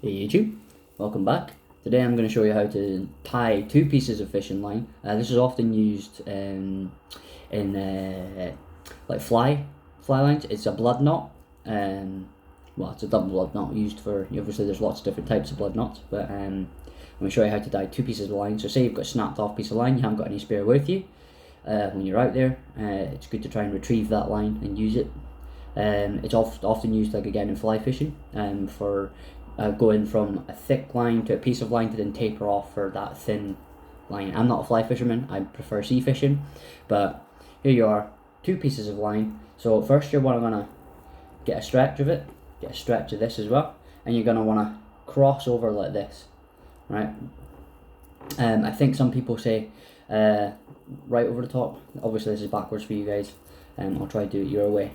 Hey YouTube, welcome back. Today I'm going to show you how to tie two pieces of fishing line. This is often used in like fly lines. It's a blood knot. Well, it's a double blood knot used for, obviously there's lots of different types of blood knots, but I'm going to show you how to tie two pieces of line. So say you've got a snapped off piece of line, you haven't got any spare with you. When you're out there, it's good to try and retrieve that line and use it. It's often used, like again, in fly fishing, for going from a thick line to a piece of line to then taper off for that thin line. I'm not a fly fisherman, I prefer sea fishing, but here you are, two pieces of line. So first you're going to get a stretch of it, get a stretch of this as well, and you're going to want to cross over like this, right? I think some people say right over the top. Obviously this is backwards for you guys. I'll try to do it your way.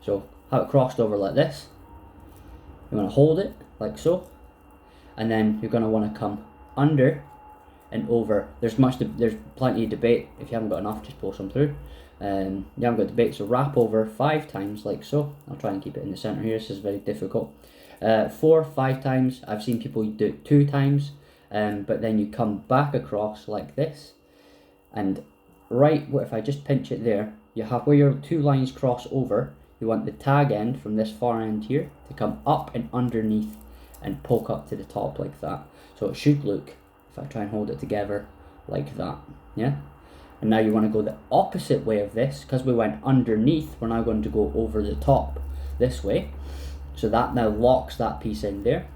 So have it crossed over like this. You're going to hold it like so, and then you're going to want to come under and over. There's plenty of debate. If you haven't got enough, just pull some through. You haven't got debate, so wrap over 5 times like so. I'll try and keep it in the center here. This is very difficult. 4, 5 times. I've seen people do it 2 times, but then you come back across like this, and if I just pinch it there, you have where your two lines cross over. You want the tag end from this far end here to come up and underneath and poke up to the top like that. So it should look, if I try and hold it together, like that, yeah? And now you want to go the opposite way of this, because we went underneath, we're now going to go over the top this way. So that now locks that piece in there.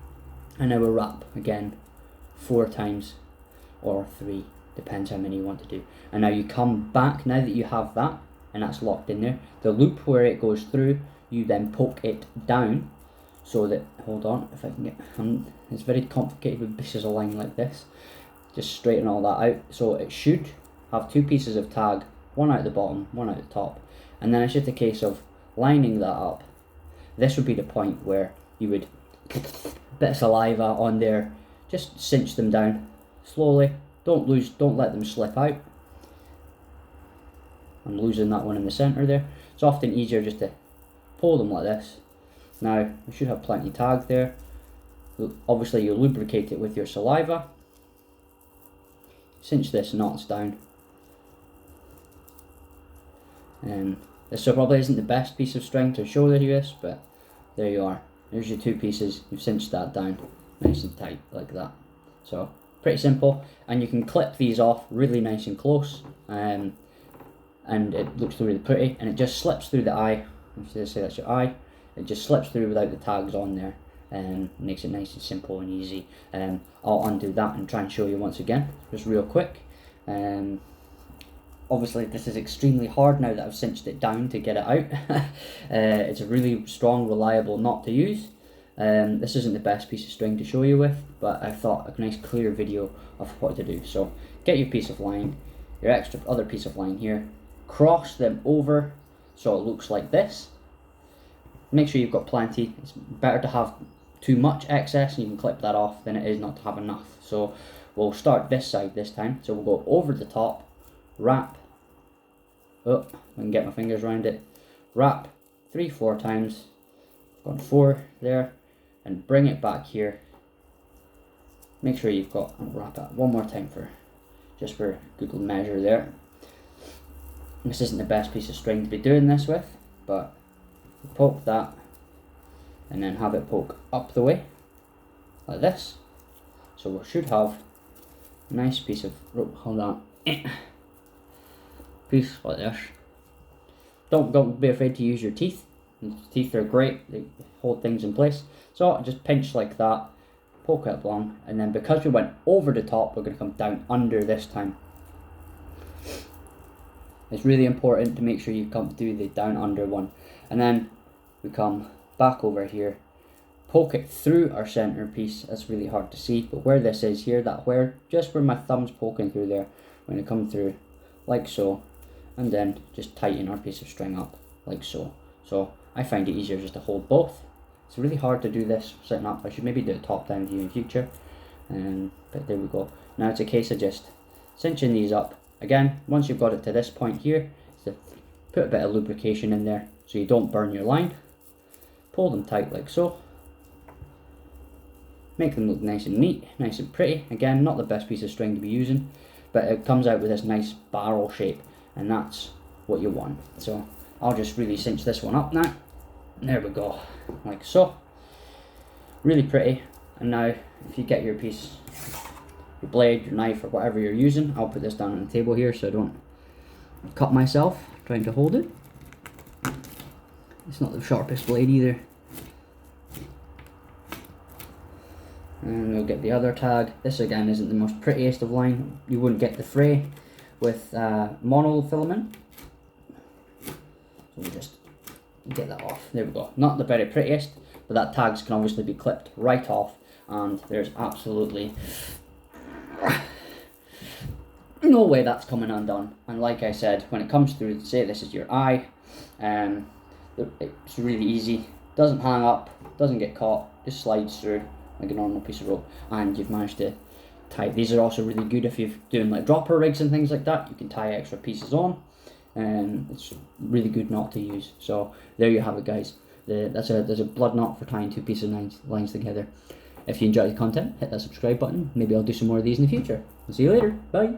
And now we'll wrap again 4 times or 3, depends how many you want to do. And now you come back, now that you have that, and that's locked in there, the loop where it goes through, you then poke it down so that, hold on, if I can get, it's very complicated with pieces of line like this. Just straighten all that out. So it should have 2 pieces of tag, one out the bottom, one out the top, and then it's just a case of lining that up. This would be the point where you would bit of saliva on there, just cinch them down slowly. Don't let them slip out. I'm losing that one in the center there. It's often easier just to pull them like this. Now, we should have plenty of tag there. Obviously, you lubricate it with your saliva. Cinch this knots down. This probably isn't the best piece of string to show you this, but there you are. There's your 2 pieces. You've cinched that down nice and tight like that. So, pretty simple. And you can clip these off really nice and close. And it looks really pretty, and it just slips through the eye. If you say that's your eye, it just slips through without the tags on there, and makes it nice and simple and easy. I'll undo that and try and show you once again, just real quick. Obviously this is extremely hard now that I've cinched it down to get it out. It's a really strong, reliable knot to use. This isn't the best piece of string to show you with, but I thought a nice clear video of what to do. So get your piece of line, your other piece of line here, cross them over so it looks like this. Make sure you've got plenty. It's better to have too much excess and you can clip that off than it is not to have enough. So we'll start this side this time. So we'll go over the top, wrap, I can get my fingers around it, wrap 3-4 times, gone 4 there, and bring it back here. Make sure you've got, wrap it one more time just for good measure there. This isn't the best piece of string to be doing this with, but poke that and then have it poke up the way like this. So we should have a nice piece of rope. Hold on, piece like this. Don't be afraid to use your teeth. Teeth are great, they hold things in place. So just pinch like that, poke it along, and then because we went over the top, we're going to come down under this time. It's really important to make sure you come do the down under one, and then we come back over here, poke it through our center piece. That's really hard to see, but where this is here, just where my thumb's poking through there, we're going to come through like so, and then just tighten our piece of string up like so. So I find it easier just to hold both. It's really hard to do this sitting up. I should maybe do a top down view in future, but there we go. Now it's a case of just cinching these up. Again, once you've got it to this point here, so put a bit of lubrication in there so you don't burn your line. Pull them tight like so. make them look nice and neat, nice and pretty. Again, not the best piece of string to be using, but it comes out with this nice barrel shape, and that's what you want. So I'll just really cinch this one up now. There we go, like so. Really pretty. And now if you get your piece, your blade, your knife, or whatever you're using, I'll put this down on the table here so I don't cut myself trying to hold it. It's not the sharpest blade either. And we'll get the other tag. This again isn't the most prettiest of line. You wouldn't get the fray with monofilament. So we'll just get that off. There we go. Not the very prettiest, but that tags can obviously be clipped right off, and there's absolutely no way that's coming undone. And like I said, when it comes through, say this is your eye, it's really easy. Doesn't hang up, doesn't get caught, just slides through like a normal piece of rope, and you've managed to tie. These are also really good if you're doing like dropper rigs and things like that. You can tie extra pieces on, and it's really good knot to use. So there you have it, guys. There's a blood knot for tying 2 pieces of lines together. If you enjoy the content, hit that subscribe button. Maybe I'll do some more of these in the future. I'll see you later. Bye.